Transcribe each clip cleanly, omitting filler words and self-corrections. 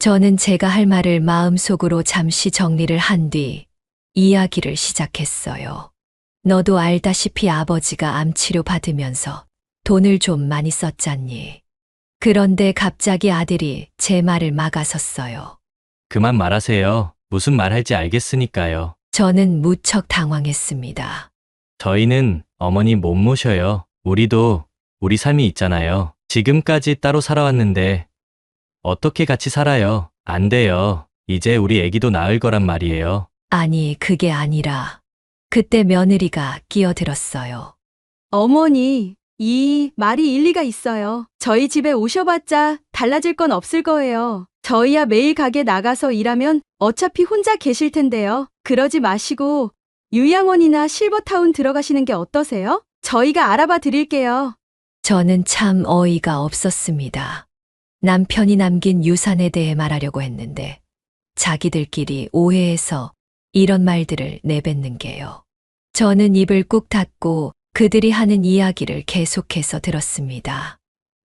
저는 제가 할 말을 마음속으로 잠시 정리를 한 뒤 이야기를 시작했어요. 너도 알다시피 아버지가 암치료 받으면서 돈을 좀 많이 썼잖니. 그런데 갑자기 아들이 제 말을 막아섰어요. 그만 말하세요. 무슨 말 할지 알겠으니까요. 저는 무척 당황했습니다. 저희는 어머니 못 모셔요. 우리도 우리 삶이 있잖아요. 지금까지 따로 살아왔는데 어떻게 같이 살아요? 안 돼요. 이제 우리 애기도 낳을 거란 말이에요. 아니, 그게 아니라 그때 며느리가 끼어들었어요. 어머니, 이 말이 일리가 있어요. 저희 집에 오셔봤자 달라질 건 없을 거예요. 저희야 매일 가게 나가서 일하면 어차피 혼자 계실 텐데요. 그러지 마시고 유양원이나 실버타운 들어가시는 게 어떠세요? 저희가 알아봐 드릴게요. 저는 참 어이가 없었습니다. 남편이 남긴 유산에 대해 말하려고 했는데 자기들끼리 오해해서 이런 말들을 내뱉는 게요. 저는 입을 꾹 닫고 그들이 하는 이야기를 계속해서 들었습니다.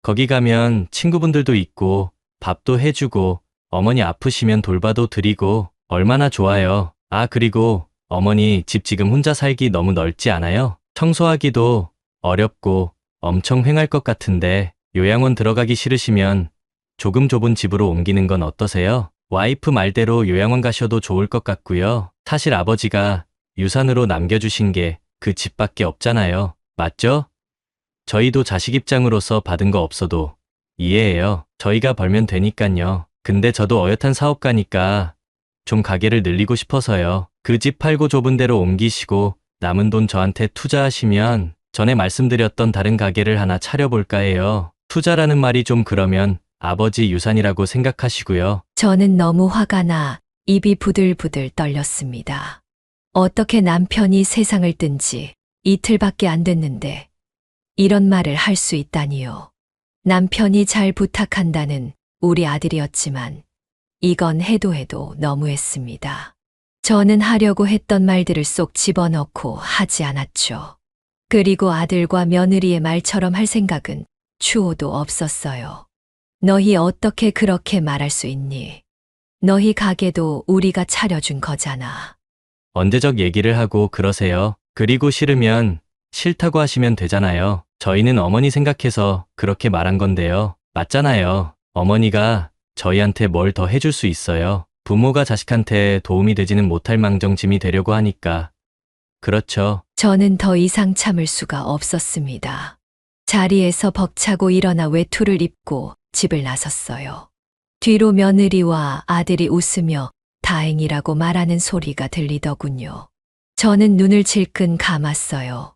거기 가면 친구분들도 있고 밥도 해주고 어머니 아프시면 돌봐도 드리고 얼마나 좋아요. 아, 그리고 어머니 집 지금 혼자 살기 너무 넓지 않아요? 청소하기도 어렵고 엄청 횡할 것 같은데 요양원 들어가기 싫으시면 조금 좁은 집으로 옮기는 건 어떠세요? 와이프 말대로 요양원 가셔도 좋을 것 같고요. 사실 아버지가 유산으로 남겨주신 게 그 집밖에 없잖아요. 맞죠? 저희도 자식 입장으로서 받은 거 없어도 이해해요. 저희가 벌면 되니깐요. 근데 저도 어엿한 사업가니까 좀 가게를 늘리고 싶어서요. 그 집 팔고 좁은 데로 옮기시고 남은 돈 저한테 투자하시면 전에 말씀드렸던 다른 가게를 하나 차려볼까 해요. 투자라는 말이 좀 그러면 아버지 유산이라고 생각하시고요. 저는 너무 화가 나 입이 부들부들 떨렸습니다. 어떻게 남편이 세상을 뜬 지 이틀밖에 안 됐는데 이런 말을 할 수 있다니요. 남편이 잘 부탁한다는 우리 아들이었지만 이건 해도 너무했습니다. 저는 하려고 했던 말들을 쏙 집어넣고 하지 않았죠. 그리고 아들과 며느리의 말처럼 할 생각은 추호도 없었어요. 너희 어떻게 그렇게 말할 수 있니? 너희 가게도 우리가 차려준 거잖아. 언제적 얘기를 하고 그러세요. 그리고 싫으면 싫다고 하시면 되잖아요. 저희는 어머니 생각해서 그렇게 말한 건데요. 맞잖아요. 어머니가 저희한테 뭘 더 해줄 수 있어요. 부모가 자식한테 도움이 되지는 못할 망정 짐이 되려고 하니까. 그렇죠. 저는 더 이상 참을 수가 없었습니다. 자리에서 벅차고 일어나 외투를 입고 집을 나섰어요. 뒤로 며느리와 아들이 웃으며 다행이라고 말하는 소리가 들리더군요. 저는 눈을 질끈 감았어요.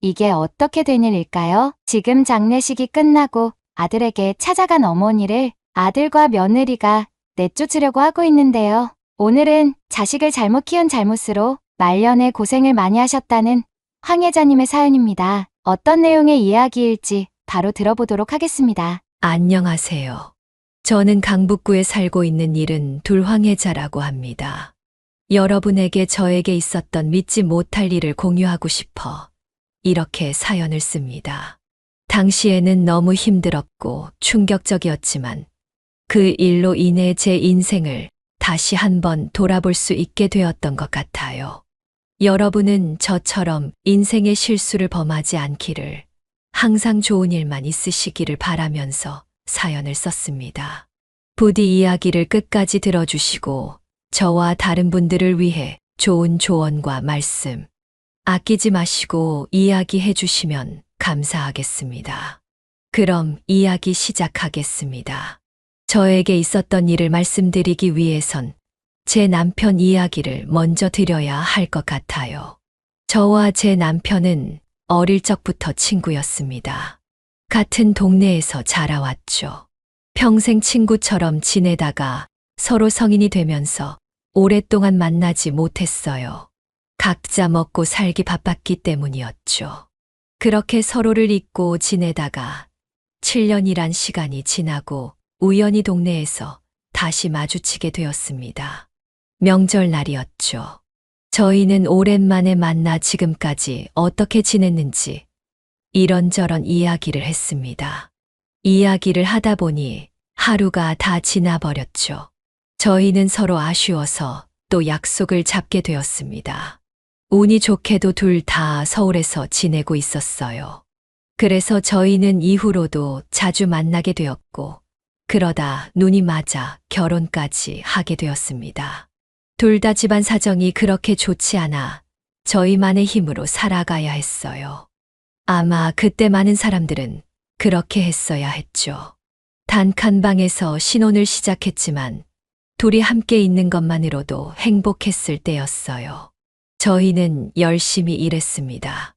이게 어떻게 된 일일까요? 지금 장례식이 끝나고 아들에게 찾아간 어머니를 아들과 며느리가 내쫓으려고 하고 있는데요. 오늘은 자식을 잘못 키운 잘못으로 말년에 고생을 많이 하셨다는 황 회장님의 사연입니다. 어떤 내용의 이야기일지 바로 들어보도록 하겠습니다. 안녕하세요. 저는 강북구에 살고 있는 일은 둘황해자라고 합니다. 여러분에게 저에게 있었던 믿지 못할 일을 공유하고 싶어 이렇게 사연을 씁니다. 당시에는 너무 힘들었고 충격적이었지만 그 일로 인해 제 인생을 다시 한번 돌아볼 수 있게 되었던 것 같아요. 여러분은 저처럼 인생의 실수를 범하지 않기를, 항상 좋은 일만 있으시기를 바라면서 사연을 썼습니다. 부디 이야기를 끝까지 들어주시고 저와 다른 분들을 위해 좋은 조언과 말씀 아끼지 마시고 이야기해 주시면 감사하겠습니다. 그럼 이야기 시작하겠습니다. 저에게 있었던 일을 말씀드리기 위해선 제 남편 이야기를 먼저 드려야 할 것 같아요. 저와 제 남편은 어릴 적부터 친구였습니다. 같은 동네에서 자라왔죠. 평생 친구처럼 지내다가 서로 성인이 되면서 오랫동안 만나지 못했어요. 각자 먹고 살기 바빴기 때문이었죠. 그렇게 서로를 잊고 지내다가 7년이란 시간이 지나고 우연히 동네에서 다시 마주치게 되었습니다. 명절날이었죠. 저희는 오랜만에 만나 지금까지 어떻게 지냈는지 이런저런 이야기를 했습니다. 이야기를 하다 보니 하루가 다 지나버렸죠. 저희는 서로 아쉬워서 또 약속을 잡게 되었습니다. 운이 좋게도 둘 다 서울에서 지내고 있었어요. 그래서 저희는 이후로도 자주 만나게 되었고, 그러다 눈이 맞아 결혼까지 하게 되었습니다. 둘 다 집안 사정이 그렇게 좋지 않아 저희만의 힘으로 살아가야 했어요. 아마 그때 많은 사람들은 그렇게 했어야 했죠. 단칸방에서 신혼을 시작했지만 둘이 함께 있는 것만으로도 행복했을 때였어요. 저희는 열심히 일했습니다.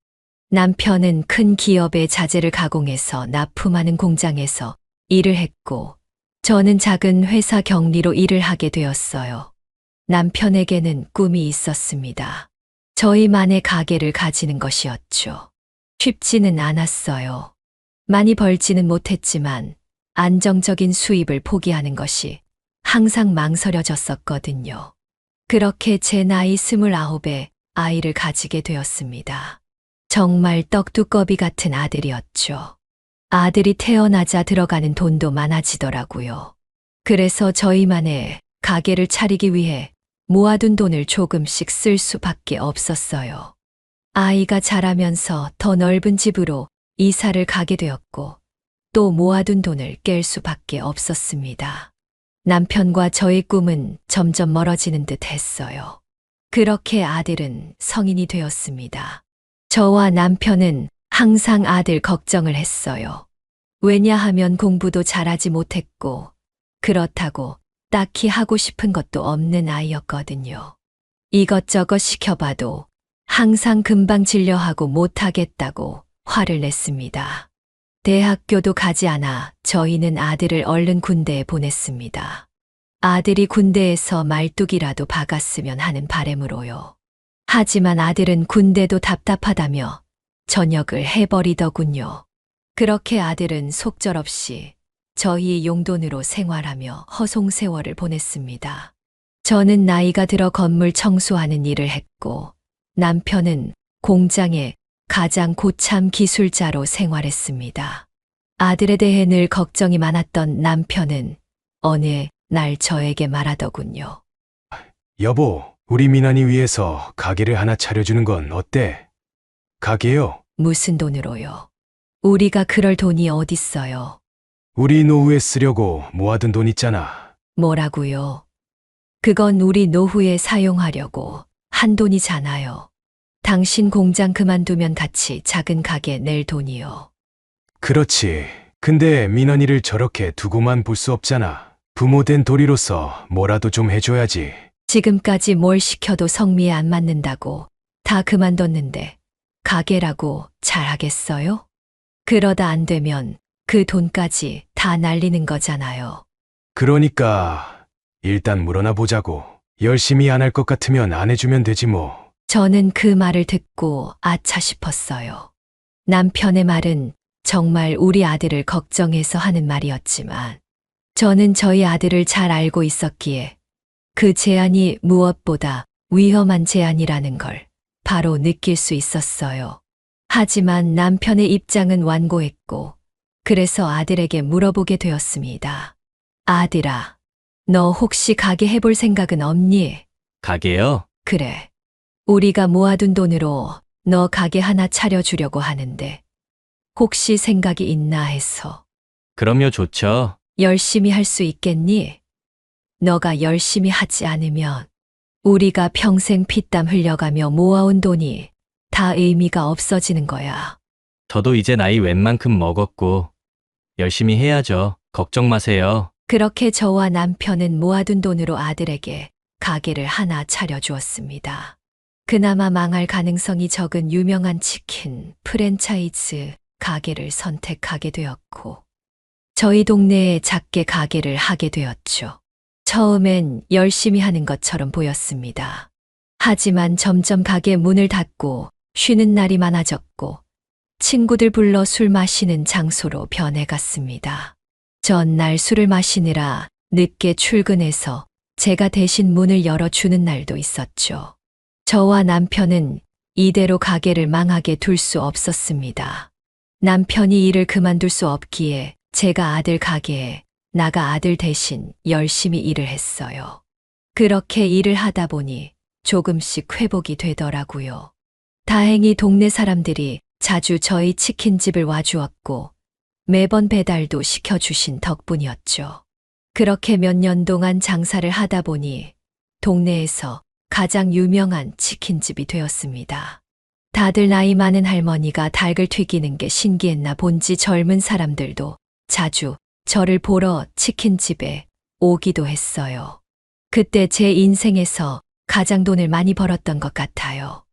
남편은 큰 기업의 자재를 가공해서 납품하는 공장에서 일을 했고, 저는 작은 회사 경리로 일을 하게 되었어요. 남편에게는 꿈이 있었습니다. 저희만의 가게를 가지는 것이었죠. 쉽지는 않았어요. 많이 벌지는 못했지만 안정적인 수입을 포기하는 것이 항상 망설여졌었거든요. 그렇게 제 나이 29에 아이를 가지게 되었습니다. 정말 떡두꺼비 같은 아들이었죠. 아들이 태어나자 들어가는 돈도 많아지더라고요. 그래서 저희만의 가게를 차리기 위해 모아둔 돈을 조금씩 쓸 수밖에 없었어요. 아이가 자라면서 더 넓은 집으로 이사를 가게 되었고, 또 모아둔 돈을 깰 수밖에 없었습니다. 남편과 저의 꿈은 점점 멀어지는 듯 했어요. 그렇게 아들은 성인이 되었습니다. 저와 남편은 항상 아들 걱정을 했어요. 왜냐하면 공부도 잘하지 못했고, 그렇다고 딱히 하고 싶은 것도 없는 아이였거든요. 이것저것 시켜봐도 항상 금방 질려하고 못하겠다고 화를 냈습니다. 대학교도 가지 않아 저희는 아들을 얼른 군대에 보냈습니다. 아들이 군대에서 말뚝이라도 박았으면 하는 바람으로요. 하지만 아들은 군대도 답답하다며 전역을 해버리더군요. 그렇게 아들은 속절없이 저희의 용돈으로 생활하며 허송세월을 보냈습니다. 저는 나이가 들어 건물 청소하는 일을 했고, 남편은 공장에 가장 고참 기술자로 생활했습니다. 아들에 대해 늘 걱정이 많았던 남편은 어느 날 저에게 말하더군요. 여보, 우리 미나니 위해서 가게를 하나 차려주는 건 어때? 가게요? 무슨 돈으로요? 우리가 그럴 돈이 어딨어요? 우리 노후에 쓰려고 모아둔 돈 있잖아. 뭐라고요? 그건 우리 노후에 사용하려고 한 돈이잖아요. 당신 공장 그만두면 같이 작은 가게 낼 돈이요. 그렇지. 근데 미나니를 저렇게 두고만 볼 수 없잖아. 부모된 도리로서 뭐라도 좀 해줘야지. 지금까지 뭘 시켜도 성미에 안 맞는다고 다 그만뒀는데 가게라고 잘하겠어요? 그러다 안 되면 그 돈까지 다 날리는 거잖아요. 그러니까 일단 물어나 보자고. 열심히 안 할 것 같으면 안 해주면 되지 뭐. 저는 그 말을 듣고 아차 싶었어요. 남편의 말은 정말 우리 아들을 걱정해서 하는 말이었지만, 저는 저희 아들을 잘 알고 있었기에 그 제안이 무엇보다 위험한 제안이라는 걸 바로 느낄 수 있었어요. 하지만 남편의 입장은 완고했고, 그래서 아들에게 물어보게 되었습니다. 아들아, 너 혹시 가게 해볼 생각은 없니? 가게요? 그래. 우리가 모아둔 돈으로 너 가게 하나 차려주려고 하는데 혹시 생각이 있나 해서. 그럼요, 좋죠. 열심히 할 수 있겠니? 너가 열심히 하지 않으면 우리가 평생 피땀 흘려가며 모아온 돈이 다 의미가 없어지는 거야. 저도 이제 나이 웬만큼 먹었고 열심히 해야죠. 걱정 마세요. 그렇게 저와 남편은 모아둔 돈으로 아들에게 가게를 하나 차려주었습니다. 그나마 망할 가능성이 적은 유명한 치킨 프랜차이즈 가게를 선택하게 되었고, 저희 동네에 작게 가게를 하게 되었죠. 처음엔 열심히 하는 것처럼 보였습니다. 하지만 점점 가게 문을 닫고 쉬는 날이 많아졌고, 친구들 불러 술 마시는 장소로 변해갔습니다. 전날 술을 마시느라 늦게 출근해서 제가 대신 문을 열어주는 날도 있었죠. 저와 남편은 이대로 가게를 망하게 둘 수 없었습니다. 남편이 일을 그만둘 수 없기에 제가 아들 가게에 나가 아들 대신 열심히 일을 했어요. 그렇게 일을 하다 보니 조금씩 회복이 되더라고요. 다행히 동네 사람들이 자주 저희 치킨집을 와주었고 매번 배달도 시켜주신 덕분이었죠. 그렇게 몇 년 동안 장사를 하다 보니 동네에서 가장 유명한 치킨집이 되었습니다. 다들 나이 많은 할머니가 닭을 튀기는 게 신기했나 본지 젊은 사람들도 자주 저를 보러 치킨집에 오기도 했어요. 그때 제 인생에서 가장 돈을 많이 벌었던 것 같아요.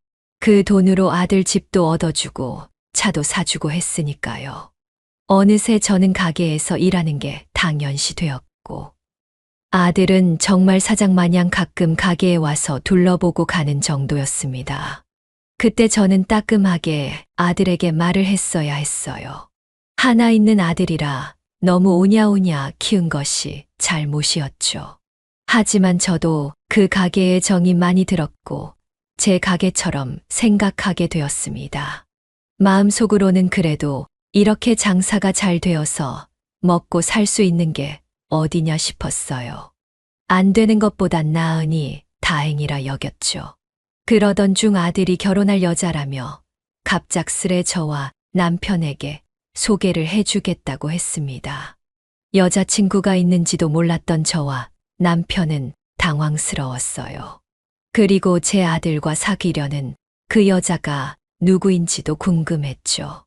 그 돈으로 아들 집도 얻어주고 차도 사주고 했으니까요. 어느새 저는 가게에서 일하는 게 당연시 되었고, 아들은 정말 사장 마냥 가끔 가게에 와서 둘러보고 가는 정도였습니다. 그때 저는 따끔하게 아들에게 말을 했어야 했어요. 하나 있는 아들이라 너무 오냐오냐 키운 것이 잘못이었죠. 하지만 저도 그 가게에 정이 많이 들었고 제 가게처럼 생각하게 되었습니다. 마음속으로는 그래도 이렇게 장사가 잘 되어서 먹고 살 수 있는 게 어디냐 싶었어요. 안 되는 것보단 나으니 다행이라 여겼죠. 그러던 중 아들이 결혼할 여자라며 갑작스레 저와 남편에게 소개를 해주겠다고 했습니다. 여자친구가 있는지도 몰랐던 저와 남편은 당황스러웠어요. 그리고 제 아들과 사귀려는 그 여자가 누구인지도 궁금했죠.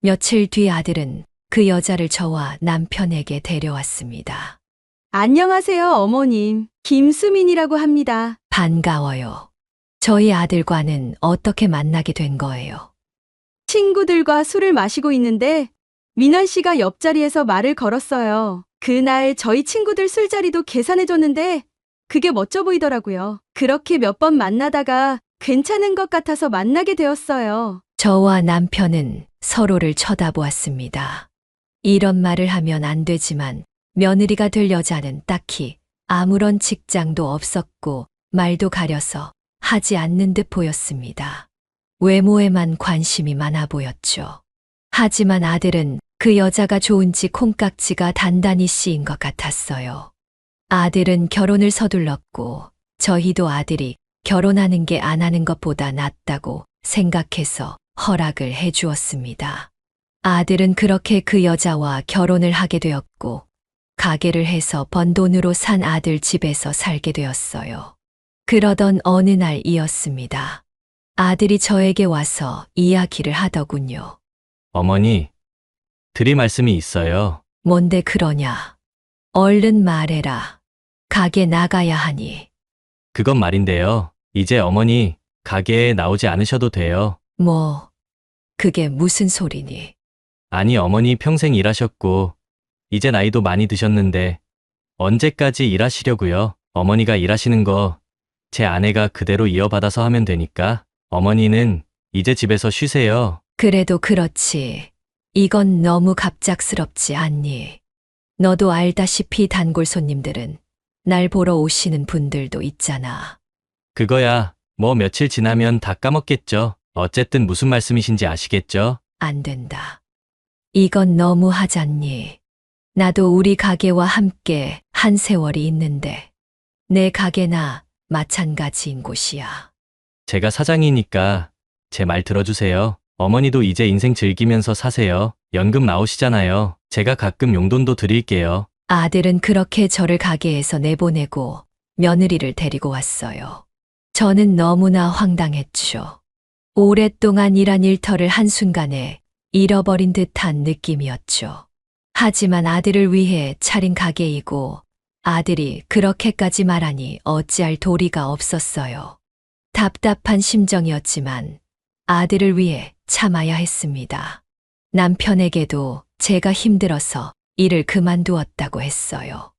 며칠 뒤 아들은 그 여자를 저와 남편에게 데려왔습니다. 안녕하세요, 어머님. 김수민이라고 합니다. 반가워요. 저희 아들과는 어떻게 만나게 된 거예요? 친구들과 술을 마시고 있는데 민원 씨가 옆자리에서 말을 걸었어요. 그날 저희 친구들 술자리도 계산해줬는데 그게 멋져 보이더라고요. 그렇게 몇 번 만나다가 괜찮은 것 같아서 만나게 되었어요. 저와 남편은 서로를 쳐다보았습니다. 이런 말을 하면 안 되지만 며느리가 될 여자는 딱히 아무런 직장도 없었고 말도 가려서 하지 않는 듯 보였습니다. 외모에만 관심이 많아 보였죠. 하지만 아들은 그 여자가 좋은지 콩깍지가 단단히 씌인 것 같았어요. 아들은 결혼을 서둘렀고 저희도 아들이 결혼하는 게 안 하는 것보다 낫다고 생각해서 허락을 해 주었습니다. 아들은 그렇게 그 여자와 결혼을 하게 되었고 가게를 해서 번 돈으로 산 아들 집에서 살게 되었어요. 그러던 어느 날이었습니다. 아들이 저에게 와서 이야기를 하더군요. 어머니, 드릴 말씀이 있어요. 뭔데 그러냐? 얼른 말해라. 가게 나가야 하니. 그건 말인데요. 이제 어머니, 가게에 나오지 않으셔도 돼요. 뭐, 그게 무슨 소리니? 아니, 어머니 평생 일하셨고, 이제 나이도 많이 드셨는데, 언제까지 일하시려고요? 어머니가 일하시는 거, 제 아내가 그대로 이어받아서 하면 되니까, 어머니는 이제 집에서 쉬세요. 그래도 그렇지. 이건 너무 갑작스럽지 않니? 너도 알다시피 단골 손님들은 날 보러 오시는 분들도 있잖아. 그거야, 뭐 며칠 지나면 다 까먹겠죠. 어쨌든 무슨 말씀이신지 아시겠죠? 안 된다. 이건 너무 하잖니. 나도 우리 가게와 함께 한 세월이 있는데 내 가게나 마찬가지인 곳이야. 제가 사장이니까 제 말 들어주세요. 어머니도 이제 인생 즐기면서 사세요. 연금 나오시잖아요. 제가 가끔 용돈도 드릴게요. 아들은 그렇게 저를 가게에서 내보내고 며느리를 데리고 왔어요. 저는 너무나 황당했죠. 오랫동안 일한 일터를 한순간에 잃어버린 듯한 느낌이었죠. 하지만 아들을 위해 차린 가게이고 아들이 그렇게까지 말하니 어찌할 도리가 없었어요. 답답한 심정이었지만 아들을 위해 참아야 했습니다. 남편에게도 제가 힘들어서 일을 그만두었다고 했어요.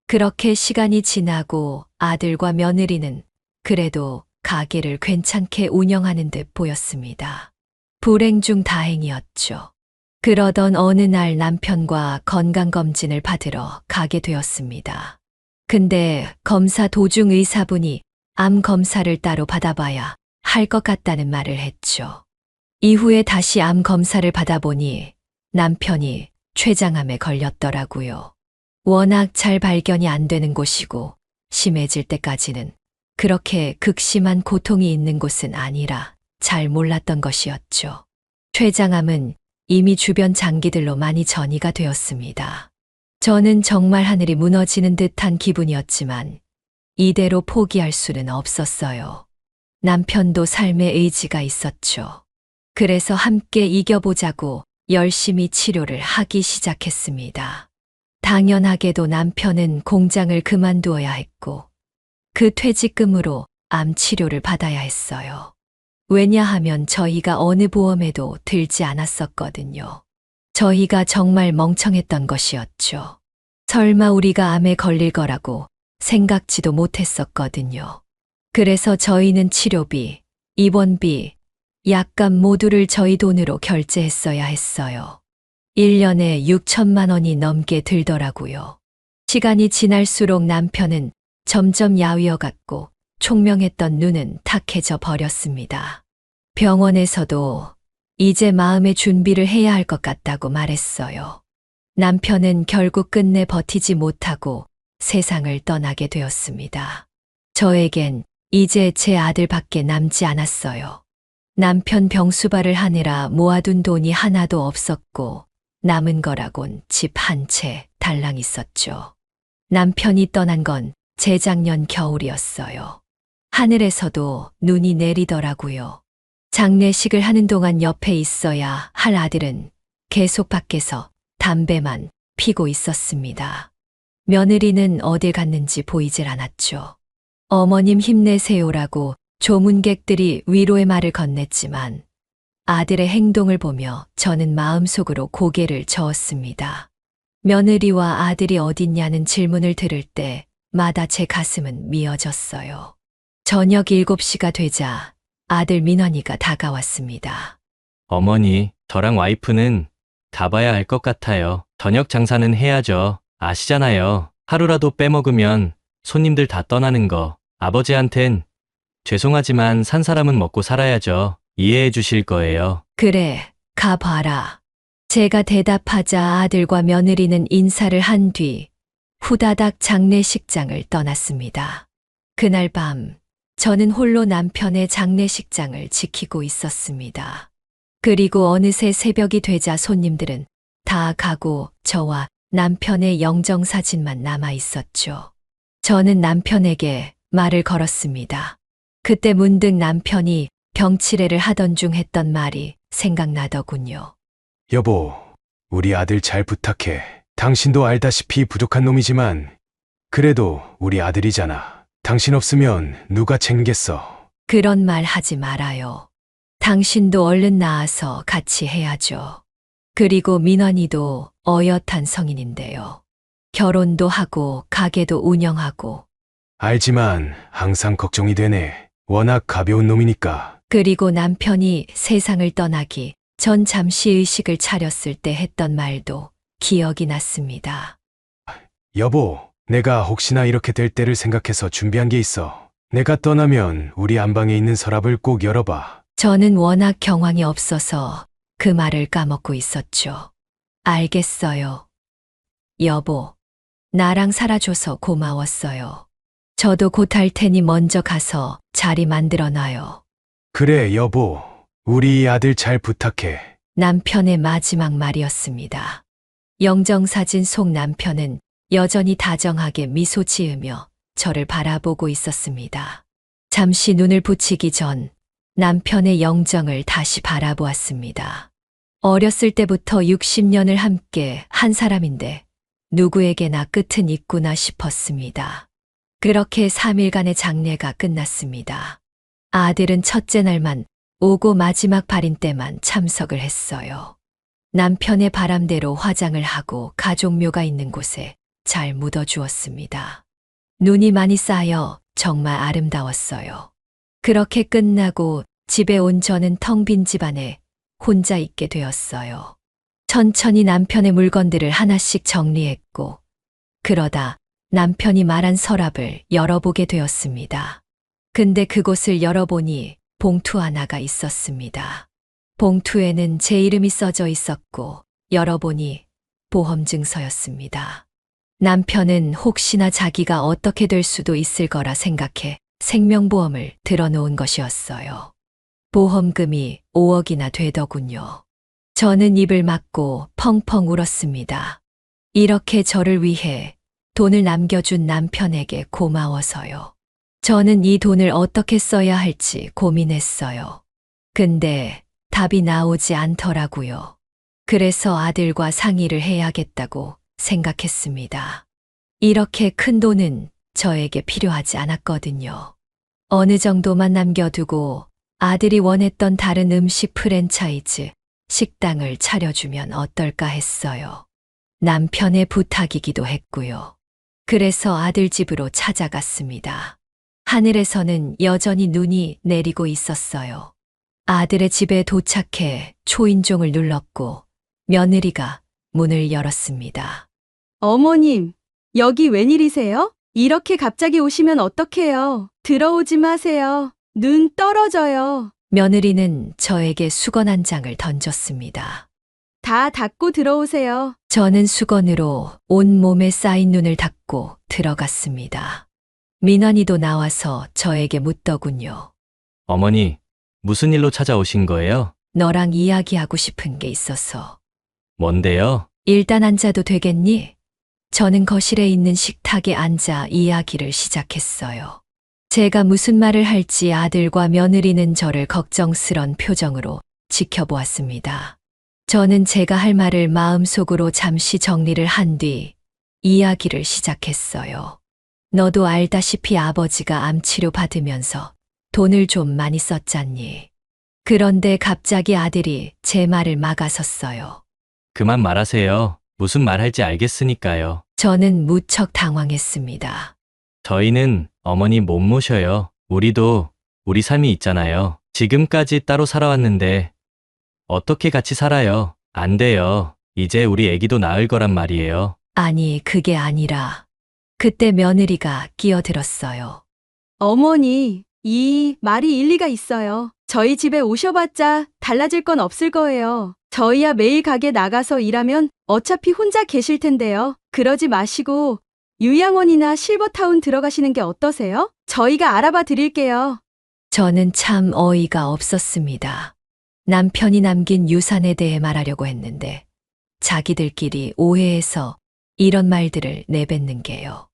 그렇게 시간이 지나고 아들과 며느리는 그래도 가게를 괜찮게 운영하는 듯 보였습니다. 불행 중 다행이었죠. 그러던 어느 날 남편과 건강검진을 받으러 가게 되었습니다. 근데 검사 도중 의사분이 암 검사를 따로 받아봐야 할 것 같다는 말을 했죠. 이후에 다시 암 검사를 받아보니 남편이 췌장암에 걸렸더라고요. 워낙 잘 발견이 안 되는 곳이고 심해질 때까지는 그렇게 극심한 고통이 있는 곳은 아니라 잘 몰랐던 것이었죠. 췌장암은 이미 주변 장기들로 많이 전이가 되었습니다. 저는 정말 하늘이 무너지는 듯한 기분이었지만 이대로 포기할 수는 없었어요. 남편도 삶의 의지가 있었죠. 그래서 함께 이겨보자고 열심히 치료를 하기 시작했습니다. 당연하게도 남편은 공장을 그만두어야 했고 그 퇴직금으로 암 치료를 받아야 했어요. 왜냐하면 저희가 어느 보험에도 들지 않았었거든요. 저희가 정말 멍청했던 것이었죠. 설마 우리가 암에 걸릴 거라고 생각지도 못했었거든요. 그래서 저희는 치료비, 입원비, 약값 모두를 저희 돈으로 결제했어야 했어요. 1년에 6천만 원이 넘게 들더라고요. 시간이 지날수록 남편은 점점 야위어갔고 총명했던 눈은 탁해져 버렸습니다. 병원에서도 이제 마음의 준비를 해야 할 것 같다고 말했어요. 남편은 결국 끝내 버티지 못하고 세상을 떠나게 되었습니다. 저에겐 이제 제 아들밖에 남지 않았어요. 남편 병수발을 하느라 모아둔 돈이 하나도 없었고 남은 거라곤 집 한 채 달랑 있었죠. 남편이 떠난 건 재작년 겨울이었어요. 하늘에서도 눈이 내리더라고요. 장례식을 하는 동안 옆에 있어야 할 아들은 계속 밖에서 담배만 피고 있었습니다. 며느리는 어딜 갔는지 보이질 않았죠. 어머님 힘내세요라고 조문객들이 위로의 말을 건넸지만 아들의 행동을 보며 저는 마음속으로 고개를 저었습니다. 며느리와 아들이 어딨냐는 질문을 들을 때마다 제 가슴은 미어졌어요. 저녁 7시가 되자 아들 민원이가 다가왔습니다. 어머니, 저랑 와이프는 가봐야 할 것 같아요. 저녁 장사는 해야죠. 아시잖아요. 하루라도 빼먹으면 손님들 다 떠나는 거. 아버지한텐 죄송하지만 산 사람은 먹고 살아야죠. 이해해 주실 거예요. 그래, 가봐라. 제가 대답하자 아들과 며느리는 인사를 한 뒤 후다닥 장례식장을 떠났습니다. 그날 밤 저는 홀로 남편의 장례식장을 지키고 있었습니다. 그리고 어느새 새벽이 되자 손님들은 다 가고 저와 남편의 영정사진만 남아 있었죠. 저는 남편에게 말을 걸었습니다. 그때 문득 남편이 병치레를 하던 중 했던 말이 생각나더군요. 여보, 우리 아들 잘 부탁해. 당신도 알다시피 부족한 놈이지만 그래도 우리 아들이잖아. 당신 없으면 누가 챙겠어. 그런 말 하지 말아요. 당신도 얼른 나와서 같이 해야죠. 그리고 민원이도 어엿한 성인인데요. 결혼도 하고 가게도 운영하고 알지만 항상 걱정이 되네. 워낙 가벼운 놈이니까. 그리고 남편이 세상을 떠나기 전 잠시 의식을 차렸을 때 했던 말도 기억이 났습니다. 여보, 내가 혹시나 이렇게 될 때를 생각해서 준비한 게 있어. 내가 떠나면 우리 안방에 있는 서랍을 꼭 열어봐. 저는 워낙 경황이 없어서 그 말을 까먹고 있었죠. 알겠어요. 여보, 나랑 살아줘서 고마웠어요. 저도 곧 할 테니 먼저 가서 자리 만들어 놔요. 그래, 여보. 우리 아들 잘 부탁해. 남편의 마지막 말이었습니다. 영정사진 속 남편은 여전히 다정하게 미소 지으며 저를 바라보고 있었습니다. 잠시 눈을 붙이기 전 남편의 영정을 다시 바라보았습니다. 어렸을 때부터 60년을 함께 한 사람인데 누구에게나 끝은 있구나 싶었습니다. 그렇게 3일간의 장례가 끝났습니다. 아들은 첫째 날만 오고 마지막 발인 때만 참석을 했어요. 남편의 바람대로 화장을 하고 가족묘가 있는 곳에 잘 묻어주었습니다. 눈이 많이 쌓여 정말 아름다웠어요. 그렇게 끝나고 집에 온 저는 텅 빈 집안에 혼자 있게 되었어요. 천천히 남편의 물건들을 하나씩 정리했고 그러다 남편이 말한 서랍을 열어보게 되었습니다. 근데 그곳을 열어보니 봉투 하나가 있었습니다. 봉투에는 제 이름이 써져 있었고 열어보니 보험증서였습니다. 남편은 혹시나 자기가 어떻게 될 수도 있을 거라 생각해 생명보험을 들어놓은 것이었어요. 보험금이 5억이나 되더군요. 저는 입을 막고 펑펑 울었습니다. 이렇게 저를 위해 돈을 남겨준 남편에게 고마워서요. 저는 이 돈을 어떻게 써야 할지 고민했어요. 근데 답이 나오지 않더라고요. 그래서 아들과 상의를 해야겠다고 생각했습니다. 이렇게 큰 돈은 저에게 필요하지 않았거든요. 어느 정도만 남겨두고 아들이 원했던 다른 음식 프랜차이즈, 식당을 차려주면 어떨까 했어요. 남편의 부탁이기도 했고요. 그래서 아들 집으로 찾아갔습니다. 하늘에서는 여전히 눈이 내리고 있었어요. 아들의 집에 도착해 초인종을 눌렀고 며느리가 문을 열었습니다. 어머님, 여기 웬일이세요? 이렇게 갑자기 오시면 어떡해요? 들어오지 마세요. 눈 떨어져요. 며느리는 저에게 수건 한 장을 던졌습니다. 다 닫고 들어오세요. 저는 수건으로 온몸에 쌓인 눈을 닦고 들어갔습니다. 민원이도 나와서 저에게 묻더군요. 어머니, 무슨 일로 찾아오신 거예요? 너랑 이야기하고 싶은 게 있어서. 뭔데요? 일단 앉아도 되겠니? 저는 거실에 있는 식탁에 앉아 이야기를 시작했어요. 제가 무슨 말을 할지 아들과 며느리는 저를 걱정스런 표정으로 지켜보았습니다. 저는 제가 할 말을 마음속으로 잠시 정리를 한 뒤 이야기를 시작했어요. 너도 알다시피 아버지가 암치료 받으면서 돈을 좀 많이 썼잖니. 그런데 갑자기 아들이 제 말을 막아섰어요. 그만 말하세요. 무슨 말 할지 알겠으니까요. 저는 무척 당황했습니다. 저희는 어머니 못 모셔요. 우리도 우리 삶이 있잖아요. 지금까지 따로 살아왔는데 어떻게 같이 살아요? 안 돼요. 이제 우리 애기도 낳을 거란 말이에요. 아니, 그게 아니라 그때 며느리가 끼어들었어요. 어머니, 이 말이 일리가 있어요. 저희 집에 오셔봤자 달라질 건 없을 거예요. 저희야 매일 가게 나가서 일하면 어차피 혼자 계실 텐데요. 그러지 마시고 유양원이나 실버타운 들어가시는 게 어떠세요? 저희가 알아봐 드릴게요. 저는 참 어이가 없었습니다. 남편이 남긴 유산에 대해 말하려고 했는데 자기들끼리 오해해서 이런 말들을 내뱉는 게요.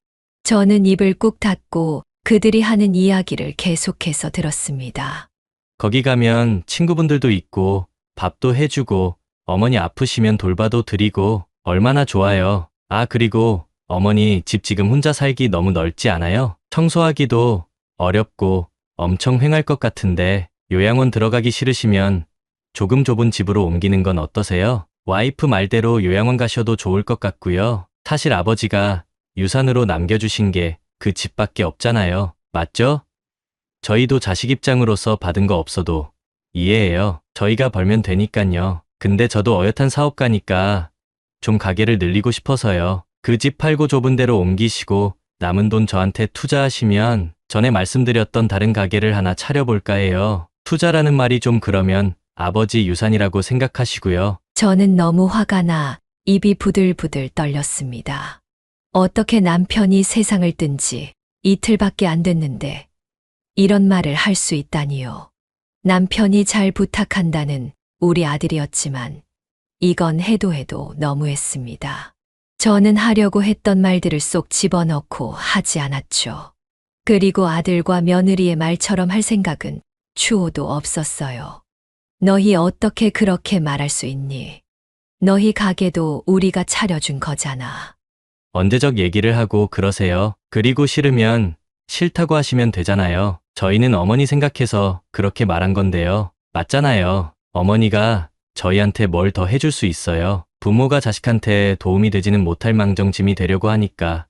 저는 입을 꾹 닫고 그들이 하는 이야기를 계속해서 들었습니다. 거기 가면 친구분들도 있고 밥도 해주고 어머니 아프시면 돌봐도 드리고 얼마나 좋아요. 아, 그리고 어머니 집 지금 혼자 살기 너무 넓지 않아요? 청소하기도 어렵고 엄청 횡할 것 같은데 요양원 들어가기 싫으시면 조금 좁은 집으로 옮기는 건 어떠세요? 와이프 말대로 요양원 가셔도 좋을 것 같고요. 사실 아버지가 유산으로 남겨주신 게 그 집밖에 없잖아요. 맞죠? 저희도 자식 입장으로서 받은 거 없어도 이해해요. 저희가 벌면 되니깐요. 근데 저도 어엿한 사업가니까 좀 가게를 늘리고 싶어서요. 그 집 팔고 좁은 데로 옮기시고 남은 돈 저한테 투자하시면 전에 말씀드렸던 다른 가게를 하나 차려볼까 해요. 투자라는 말이 좀 그러면 아버지 유산이라고 생각하시고요. 저는 너무 화가 나 입이 부들부들 떨렸습니다. 어떻게 남편이 세상을 뜬 지 이틀밖에 안 됐는데 이런 말을 할 수 있다니요. 남편이 잘 부탁한다는 우리 아들이었지만 이건 해도 너무했습니다. 저는 하려고 했던 말들을 쏙 집어넣고 하지 않았죠. 그리고 아들과 며느리의 말처럼 할 생각은 추호도 없었어요. 너희 어떻게 그렇게 말할 수 있니? 너희 가게도 우리가 차려준 거잖아. 언제적 얘기를 하고 그러세요. 그리고 싫으면 싫다고 하시면 되잖아요. 저희는 어머니 생각해서 그렇게 말한 건데요. 맞잖아요. 어머니가 저희한테 뭘 더 해줄 수 있어요. 부모가 자식한테 도움이 되지는 못할 망정 짐이 되려고 하니까.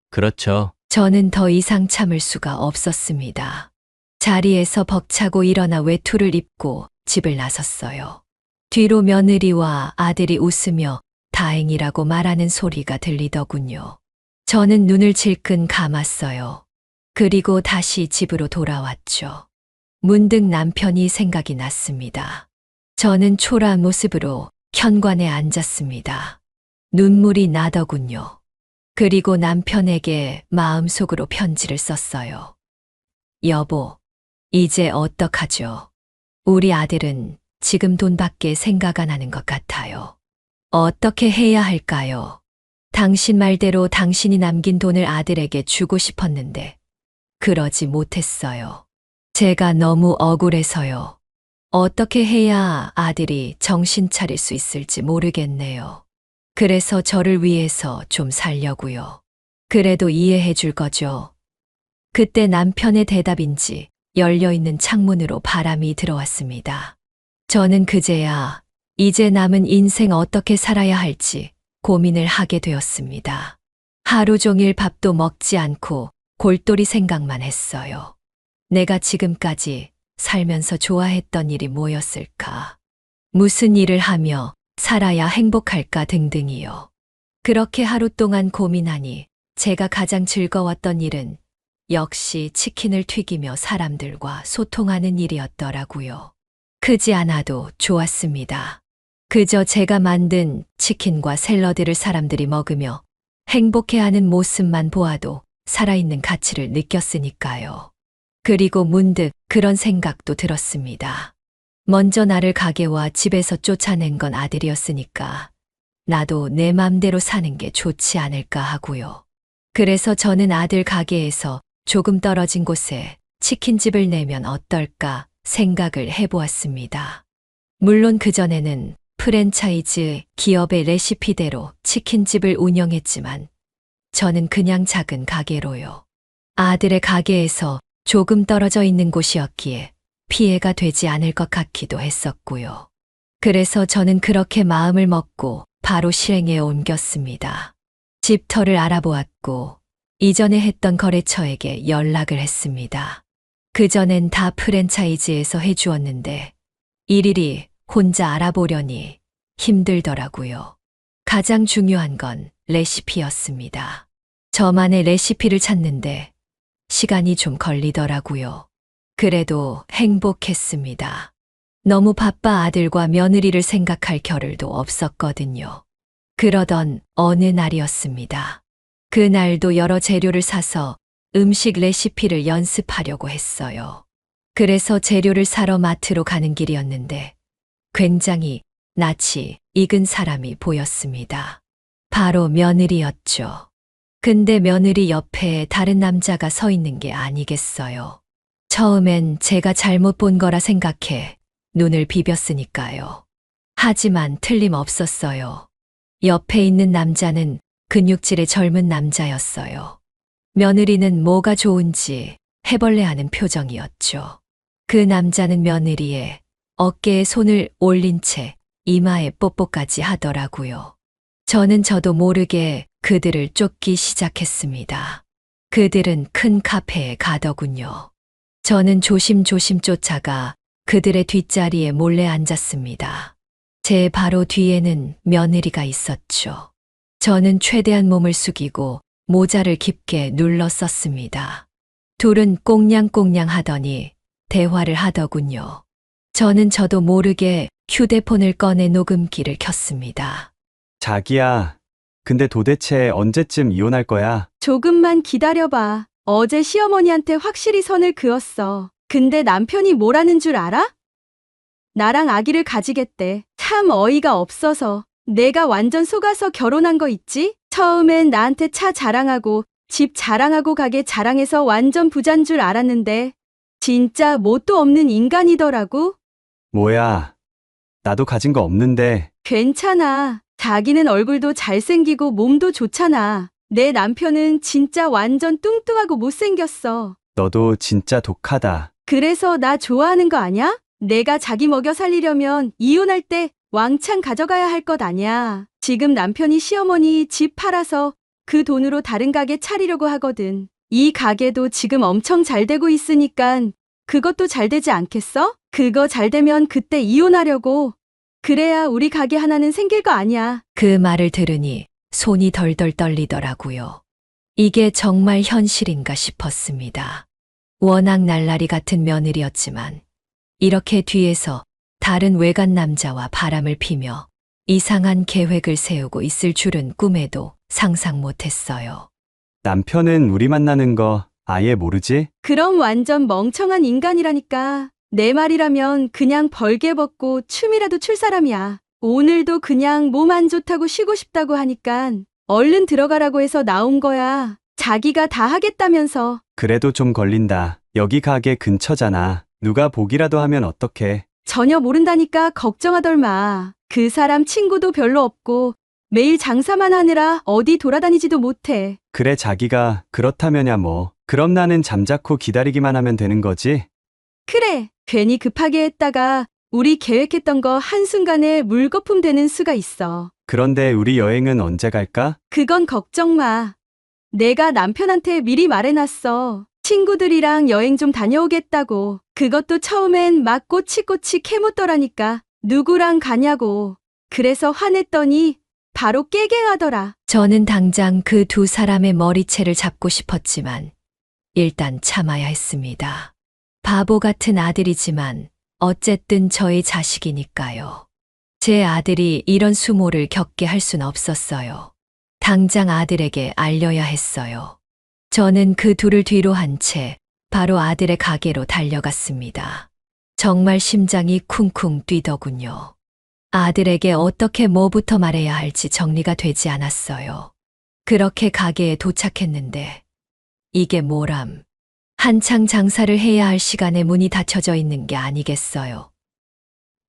그렇죠. 저는 더 이상 참을 수가 없었습니다. 자리에서 벅차고 일어나 외투를 입고 집을 나섰어요. 뒤로 며느리와 아들이 웃으며 다행이라고 말하는 소리가 들리더군요. 저는 눈을 질끈 감았어요. 그리고 다시 집으로 돌아왔죠. 문득 남편이 생각이 났습니다. 저는 초라한 모습으로 현관에 앉았습니다. 눈물이 나더군요. 그리고 남편에게 마음속으로 편지를 썼어요. 여보, 이제 어떡하죠? 우리 아들은 지금 돈밖에 생각 안 하는 것 같아요. 어떻게 해야 할까요? 당신 말대로 당신이 남긴 돈을 아들에게 주고 싶었는데 그러지 못했어요. 제가 너무 억울해서요. 어떻게 해야 아들이 정신 차릴 수 있을지 모르겠네요. 그래서 저를 위해서 좀 살려고요. 그래도 이해해 줄 거죠? 그때 남편의 대답인지 열려있는 창문으로 바람이 들어왔습니다. 저는 그제야 이제 남은 인생 어떻게 살아야 할지 고민을 하게 되었습니다. 하루 종일 밥도 먹지 않고 골똘히 생각만 했어요. 내가 지금까지 살면서 좋아했던 일이 뭐였을까? 무슨 일을 하며 살아야 행복할까 등등이요. 그렇게 하루 동안 고민하니 제가 가장 즐거웠던 일은 역시 치킨을 튀기며 사람들과 소통하는 일이었더라고요. 크지 않아도 좋았습니다. 그저 제가 만든 치킨과 샐러드를 사람들이 먹으며 행복해하는 모습만 보아도 살아있는 가치를 느꼈으니까요. 그리고 문득 그런 생각도 들었습니다. 먼저 나를 가게와 집에서 쫓아낸 건 아들이었으니까 나도 내 맘대로 사는 게 좋지 않을까 하고요. 그래서 저는 아들 가게에서 조금 떨어진 곳에 치킨집을 내면 어떨까 생각을 해보았습니다. 물론 그전에는 프랜차이즈 기업의 레시피대로 치킨집을 운영했지만 저는 그냥 작은 가게로요. 아들의 가게에서 조금 떨어져 있는 곳이었기에 피해가 되지 않을 것 같기도 했었고요. 그래서 저는 그렇게 마음을 먹고 바로 실행에 옮겼습니다. 집터를 알아보았고 이전에 했던 거래처에게 연락을 했습니다. 그전엔 다 프랜차이즈에서 해주었는데 일일이 혼자 알아보려니 힘들더라고요. 가장 중요한 건 레시피였습니다. 저만의 레시피를 찾는데 시간이 좀 걸리더라고요. 그래도 행복했습니다. 너무 바빠 아들과 며느리를 생각할 겨를도 없었거든요. 그러던 어느 날이었습니다. 그날도 여러 재료를 사서 음식 레시피를 연습하려고 했어요. 그래서 재료를 사러 마트로 가는 길이었는데 굉장히 낯이 익은 사람이 보였습니다. 바로 며느리였죠. 근데 며느리 옆에 다른 남자가 서 있는 게 아니겠어요. 처음엔 제가 잘못 본 거라 생각해 눈을 비볐으니까요. 하지만 틀림없었어요. 옆에 있는 남자는 근육질의 젊은 남자였어요. 며느리는 뭐가 좋은지 해벌레하는 표정이었죠. 그 남자는 며느리의 어깨에 손을 올린 채 이마에 뽀뽀까지 하더라고요. 저도 모르게 그들을 쫓기 시작했습니다. 그들은 큰 카페에 가더군요. 저는 조심조심 쫓아가 그들의 뒷자리에 몰래 앉았습니다. 제 바로 뒤에는 며느리가 있었죠. 저는 최대한 몸을 숙이고 모자를 깊게 눌러 썼습니다. 둘은 꽁냥꽁냥 하더니 대화를 하더군요. 저도 모르게 휴대폰을 꺼내 녹음기를 켰습니다. 자기야, 근데 도대체 언제쯤 이혼할 거야? 조금만 기다려봐. 어제 시어머니한테 확실히 선을 그었어. 근데 남편이 뭐라는 줄 알아? 나랑 아기를 가지겠대. 참 어이가 없어서. 내가 완전 속아서 결혼한 거 있지? 처음엔 나한테 차 자랑하고 집 자랑하고 가게 자랑해서 완전 부자인 줄 알았는데 진짜 뭣도 없는 인간이더라고. 뭐야, 나도 가진 거 없는데. 괜찮아. 자기는 얼굴도 잘생기고 몸도 좋잖아. 내 남편은 진짜 완전 뚱뚱하고 못생겼어. 너도 진짜 독하다. 그래서 나 좋아하는 거 아냐? 내가 자기 먹여 살리려면 이혼할 때 왕창 가져가야 할 것 아냐. 지금 남편이 시어머니 집 팔아서 그 돈으로 다른 가게 차리려고 하거든. 이 가게도 지금 엄청 잘 되고 있으니까 그것도 잘 되지 않겠어? 그거 잘 되면 그때 이혼하려고. 그래야 우리 가게 하나는 생길 거 아니야. 그 말을 들으니 손이 덜덜 떨리더라고요. 이게 정말 현실인가 싶었습니다. 워낙 날라리 같은 며느리였지만 이렇게 뒤에서 다른 외간 남자와 바람을 피며 이상한 계획을 세우고 있을 줄은 꿈에도 상상 못했어요. 남편은 우리 만나는 거 아예 모르지? 그럼 완전 멍청한 인간이라니까. 내 말이라면 그냥 벌게 벗고 춤이라도 출 사람이야. 오늘도 그냥 몸 안 좋다고 쉬고 싶다고 하니까 얼른 들어가라고 해서 나온 거야. 자기가 다 하겠다면서. 그래도 좀 걸린다. 여기 가게 근처잖아. 누가 보기라도 하면 어떡해. 전혀 모른다니까 걱정하덜 마. 그 사람 친구도 별로 없고 매일 장사만 하느라 어디 돌아다니지도 못해. 그래 자기가 그렇다면야 뭐. 그럼 나는 잠자코 기다리기만 하면 되는 거지? 그래, 괜히 급하게 했다가 우리 계획했던 거 한순간에 물거품 되는 수가 있어. 그런데 우리 여행은 언제 갈까? 그건 걱정 마. 내가 남편한테 미리 말해놨어. 친구들이랑 여행 좀 다녀오겠다고. 그것도 처음엔 막 꼬치꼬치 캐묻더라니까. 누구랑 가냐고. 그래서 화냈더니 바로 깨갱하더라. 저는 당장 그 두 사람의 머리채를 잡고 싶었지만 일단 참아야 했습니다. 바보 같은 아들이지만 어쨌든 저의 자식이니까요. 제 아들이 이런 수모를 겪게 할 순 없었어요. 당장 아들에게 알려야 했어요. 저는 그 둘을 뒤로 한 채 바로 아들의 가게로 달려갔습니다. 정말 심장이 쿵쿵 뛰더군요. 아들에게 어떻게 뭐부터 말해야 할지 정리가 되지 않았어요. 그렇게 가게에 도착했는데 이게 뭐람. 한창 장사를 해야 할 시간에 문이 닫혀져 있는 게 아니겠어요.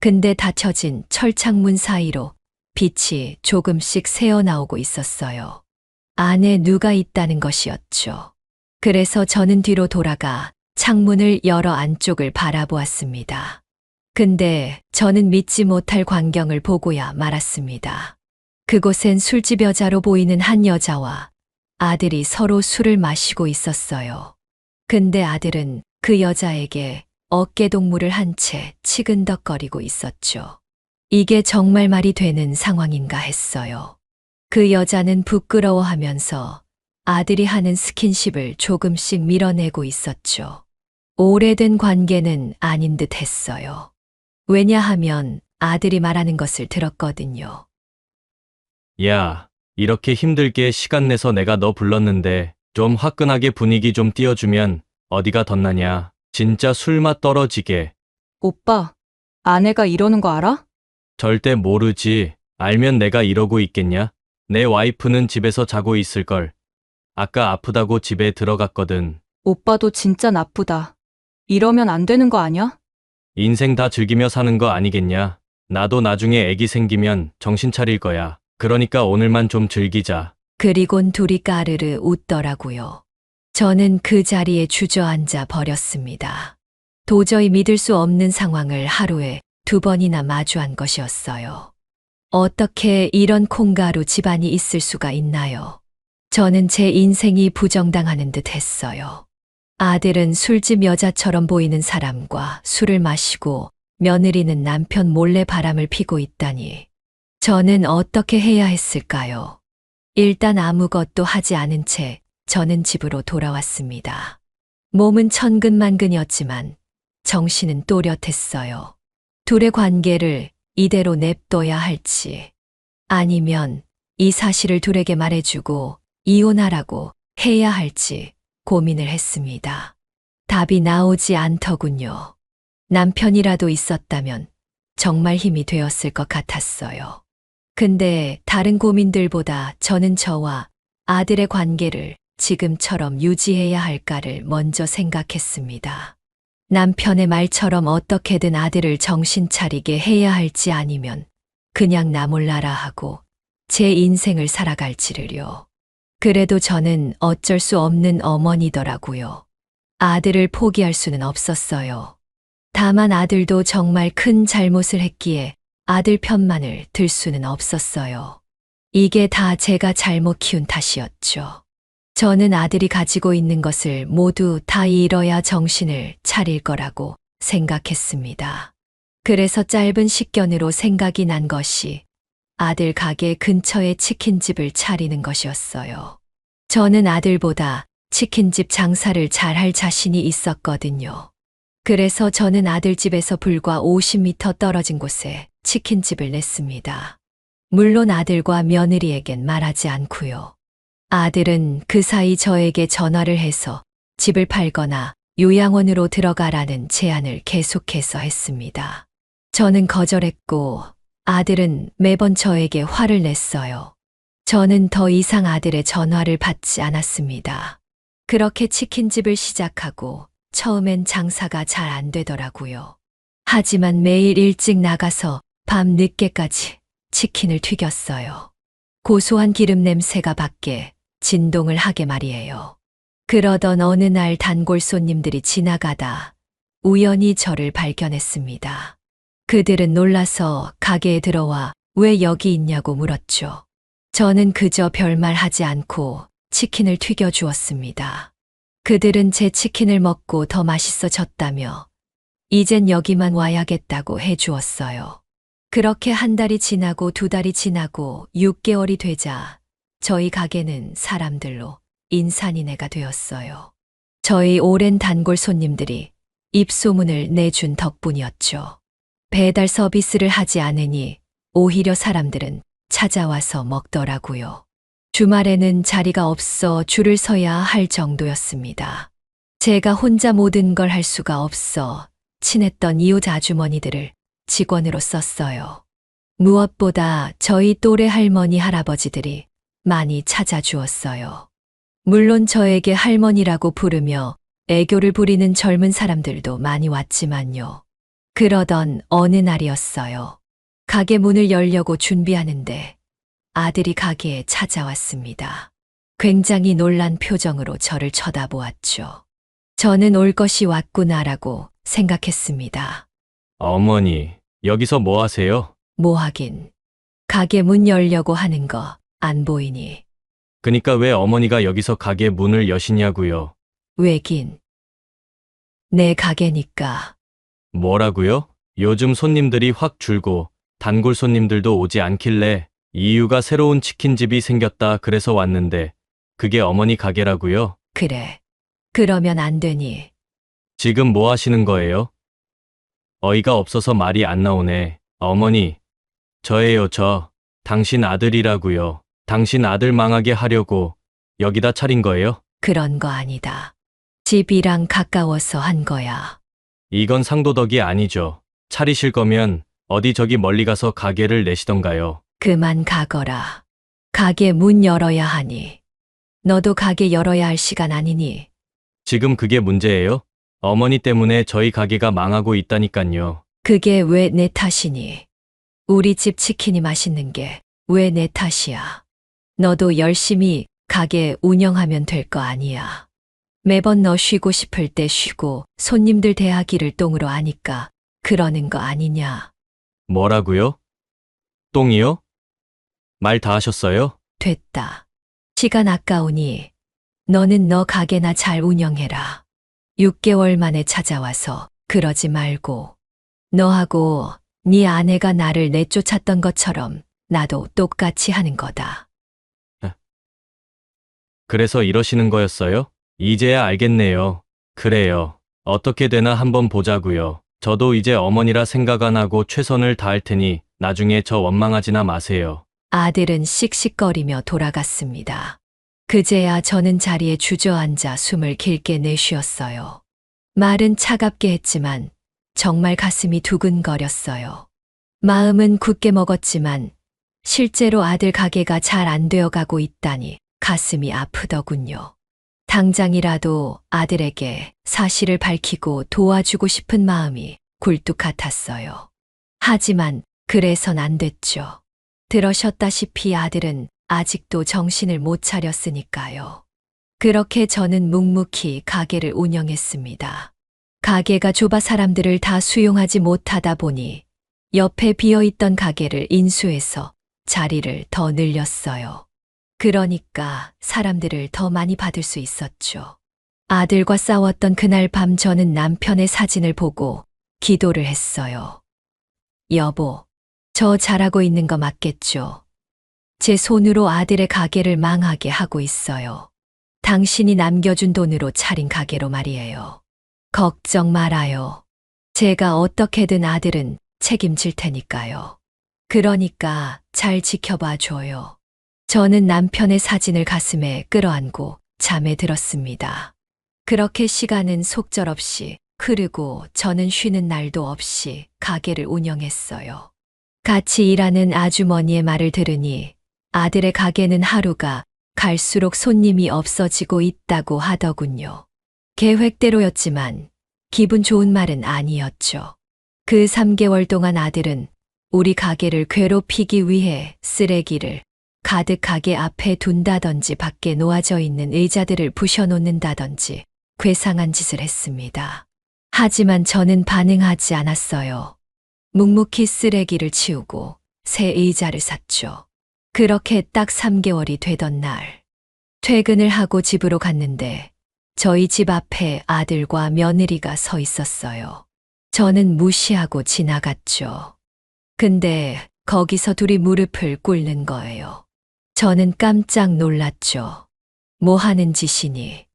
근데 닫혀진 철창문 사이로 빛이 조금씩 새어나오고 있었어요. 안에 누가 있다는 것이었죠. 그래서 저는 뒤로 돌아가 창문을 열어 안쪽을 바라보았습니다. 근데 저는 믿지 못할 광경을 보고야 말았습니다. 그곳엔 술집 여자로 보이는 한 여자와 아들이 서로 술을 마시고 있었어요. 근데 아들은 그 여자에게 어깨동무를 한 채 치근덕거리고 있었죠. 이게 정말 말이 되는 상황인가 했어요. 그 여자는 부끄러워하면서 아들이 하는 스킨십을 조금씩 밀어내고 있었죠. 오래된 관계는 아닌 듯 했어요. 왜냐하면 아들이 말하는 것을 들었거든요. 야, 이렇게 힘들게 시간 내서 내가 너 불렀는데 좀 화끈하게 분위기 좀 띄워주면 어디가 덧나냐. 진짜 술맛 떨어지게. 오빠, 아내가 이러는 거 알아? 절대 모르지. 알면 내가 이러고 있겠냐? 내 와이프는 집에서 자고 있을걸. 아까 아프다고 집에 들어갔거든. 오빠도 진짜 나쁘다. 이러면 안 되는 거 아냐? 인생 다 즐기며 사는 거 아니겠냐? 나도 나중에 애기 생기면 정신 차릴 거야. 그러니까 오늘만 좀 즐기자. 그리곤 둘이 까르르 웃더라고요. 저는 그 자리에 주저앉아 버렸습니다. 도저히 믿을 수 없는 상황을 하루에 2번이나 마주한 것이었어요. 어떻게 이런 콩가루 집안이 있을 수가 있나요? 저는 제 인생이 부정당하는 듯 했어요. 아들은 술집 여자처럼 보이는 사람과 술을 마시고 며느리는 남편 몰래 바람을 피고 있다니. 저는 어떻게 해야 했을까요? 일단 아무것도 하지 않은 채 저는 집으로 돌아왔습니다. 몸은 천근만근이었지만 정신은 또렷했어요. 둘의 관계를 이대로 냅둬야 할지 아니면 이 사실을 둘에게 말해주고 이혼하라고 해야 할지 고민을 했습니다. 답이 나오지 않더군요. 남편이라도 있었다면 정말 힘이 되었을 것 같았어요. 근데 다른 고민들보다 저는 저와 아들의 관계를 지금처럼 유지해야 할까를 먼저 생각했습니다. 남편의 말처럼 어떻게든 아들을 정신 차리게 해야 할지 아니면 그냥 나 몰라라 하고 제 인생을 살아갈지를요. 그래도 저는 어쩔 수 없는 어머니더라고요. 아들을 포기할 수는 없었어요. 다만 아들도 정말 큰 잘못을 했기에 아들 편만을 들 수는 없었어요. 이게 다 제가 잘못 키운 탓이었죠. 저는 아들이 가지고 있는 것을 모두 다 잃어야 정신을 차릴 거라고 생각했습니다. 그래서 짧은 식견으로 생각이 난 것이 아들 가게 근처에 치킨집을 차리는 것이었어요. 저는 아들보다 치킨집 장사를 잘할 자신이 있었거든요. 그래서 저는 아들 집에서 불과 50m 떨어진 곳에 치킨집을 냈습니다. 물론 아들과 며느리에겐 말하지 않고요. 아들은 그 사이 저에게 전화를 해서 집을 팔거나 요양원으로 들어가라는 제안을 계속해서 했습니다. 저는 거절했고 아들은 매번 저에게 화를 냈어요. 저는 더 이상 아들의 전화를 받지 않았습니다. 그렇게 치킨집을 시작하고 처음엔 장사가 잘 안 되더라고요. 하지만 매일 일찍 나가서 밤 늦게까지 치킨을 튀겼어요. 고소한 기름 냄새가 밖에 진동을 하게 말이에요. 그러던 어느 날 단골 손님들이 지나가다 우연히 저를 발견했습니다. 그들은 놀라서 가게에 들어와 왜 여기 있냐고 물었죠. 저는 그저 별말 하지 않고 치킨을 튀겨 주었습니다. 그들은 제 치킨을 먹고 더 맛있어졌다며 이젠 여기만 와야겠다고 해 주었어요. 그렇게 한 달이 지나고 두 달이 지나고 6개월이 되자 저희 가게는 사람들로 인산인해가 되었어요. 저희 오랜 단골 손님들이 입소문을 내준 덕분이었죠. 배달 서비스를 하지 않으니 오히려 사람들은 찾아와서 먹더라고요. 주말에는 자리가 없어 줄을 서야 할 정도였습니다. 제가 혼자 모든 걸 할 수가 없어 친했던 이웃 아주머니들을 직원으로 썼어요. 무엇보다 저희 또래 할머니, 할아버지들이 많이 찾아주었어요. 물론 저에게 할머니라고 부르며 애교를 부리는 젊은 사람들도 많이 왔지만요. 그러던 어느 날이었어요. 가게 문을 열려고 준비하는데 아들이 가게에 찾아왔습니다. 굉장히 놀란 표정으로 저를 쳐다보았죠. 저는 올 것이 왔구나라고 생각했습니다. 어머니, 여기서 뭐 하세요? 뭐 하긴. 가게 문 열려고 하는 거 안 보이니. 그니까 왜 어머니가 여기서 가게 문을 여시냐고요? 왜긴. 내 가게니까. 뭐라고요? 요즘 손님들이 확 줄고 단골 손님들도 오지 않길래 이유가 새로운 치킨집이 생겼다 그래서 왔는데 그게 어머니 가게라고요? 그래. 그러면 안 되니. 지금 뭐 하시는 거예요? 어이가 없어서 말이 안 나오네. 어머니, 저예요, 저. 당신 아들이라고요. 당신 아들 망하게 하려고 여기다 차린 거예요? 그런 거 아니다. 집이랑 가까워서 한 거야. 이건 상도덕이 아니죠. 차리실 거면 어디 저기 멀리 가서 가게를 내시던가요. 그만 가거라. 가게 문 열어야 하니. 너도 가게 열어야 할 시간 아니니. 지금 그게 문제예요? 어머니 때문에 저희 가게가 망하고 있다니깐요. 그게 왜 내 탓이니? 우리 집 치킨이 맛있는 게 왜 내 탓이야? 너도 열심히 가게 운영하면 될 거 아니야. 매번 너 쉬고 싶을 때 쉬고 손님들 대하기를 똥으로 아니까 그러는 거 아니냐. 뭐라고요? 똥이요? 말 다 하셨어요? 됐다. 시간 아까우니 너는 너 가게나 잘 운영해라. 6개월 만에 찾아와서 그러지 말고 너하고 네 아내가 나를 내쫓았던 것처럼 나도 똑같이 하는 거다. 그래서 이러시는 거였어요? 이제야 알겠네요. 그래요. 어떻게 되나 한번 보자고요. 저도 이제 어머니라 생각 안 하고 최선을 다할 테니 나중에 저 원망하지나 마세요. 아들은 씩씩거리며 돌아갔습니다. 그제야 저는 자리에 주저앉아 숨을 길게 내쉬었어요. 말은 차갑게 했지만 정말 가슴이 두근거렸어요. 마음은 굳게 먹었지만 실제로 아들 가게가 잘 안 되어 가고 있다니 가슴이 아프더군요. 당장이라도 아들에게 사실을 밝히고 도와주고 싶은 마음이 굴뚝 같았어요. 하지만 그래선 안 됐죠. 들으셨다시피 아들은 아직도 정신을 못 차렸으니까요. 그렇게 저는 묵묵히 가게를 운영했습니다. 가게가 좁아 사람들을 다 수용하지 못하다 보니 옆에 비어있던 가게를 인수해서 자리를 더 늘렸어요. 그러니까 사람들을 더 많이 받을 수 있었죠. 아들과 싸웠던 그날 밤 저는 남편의 사진을 보고 기도를 했어요. 여보, 저 잘하고 있는 거 맞겠죠? 제 손으로 아들의 가게를 망하게 하고 있어요. 당신이 남겨준 돈으로 차린 가게로 말이에요. 걱정 말아요. 제가 어떻게든 아들은 책임질 테니까요. 그러니까 잘 지켜봐 줘요. 저는 남편의 사진을 가슴에 끌어안고 잠에 들었습니다. 그렇게 시간은 속절없이 흐르고 저는 쉬는 날도 없이 가게를 운영했어요. 같이 일하는 아주머니의 말을 들으니 아들의 가게는 하루가 갈수록 손님이 없어지고 있다고 하더군요. 계획대로였지만 기분 좋은 말은 아니었죠. 그 3개월 동안 아들은 우리 가게를 괴롭히기 위해 쓰레기를 가득 가게 앞에 둔다든지 밖에 놓아져 있는 의자들을 부셔놓는다든지 괴상한 짓을 했습니다. 하지만 저는 반응하지 않았어요. 묵묵히 쓰레기를 치우고 새 의자를 샀죠. 그렇게 딱 3개월이 되던 날, 퇴근을 하고 집으로 갔는데 저희 집 앞에 아들과 며느리가 서 있었어요. 저는 무시하고 지나갔죠. 근데 거기서 둘이 무릎을 꿇는 거예요. 저는 깜짝 놀랐죠. 뭐 하는 짓이니?